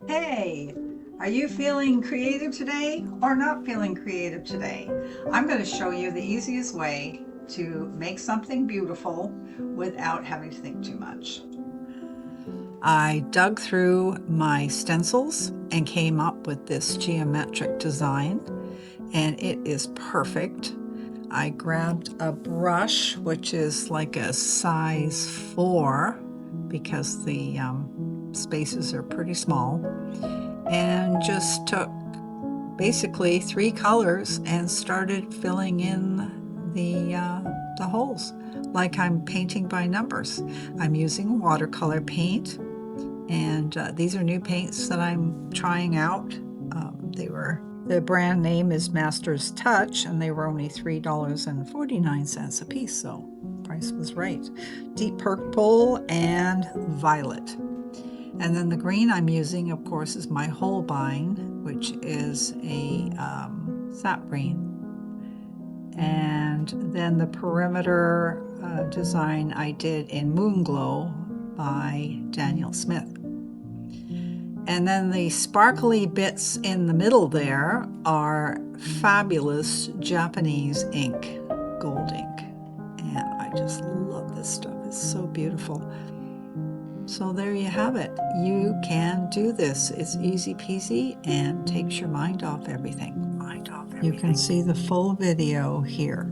Hey, are you feeling creative today or not feeling creative today? I'm going to show you the easiest way to make something beautiful without having to think too much. I dug through my stencils and came up with this geometric design, and it is perfect. I grabbed a brush, which is like a size 4 because the spaces are pretty small, and just took basically 3 colors and started filling in the holes like I'm painting by numbers. I'm using watercolor paint, and these are new paints that I'm trying out. The brand name is Master's Touch, and they were only $3.49 a piece, so price was right. Deep purple and violet. And then the green I'm using, of course, is my Holbein, which is a sap green. And then the perimeter design I did in Moonglow by Daniel Smith. And then the sparkly bits in the middle there are fabulous Japanese ink, gold ink. And I just love this stuff. It's so beautiful. So there you have it. You can do this. It's easy peasy and takes your mind off everything. You can see the full video here.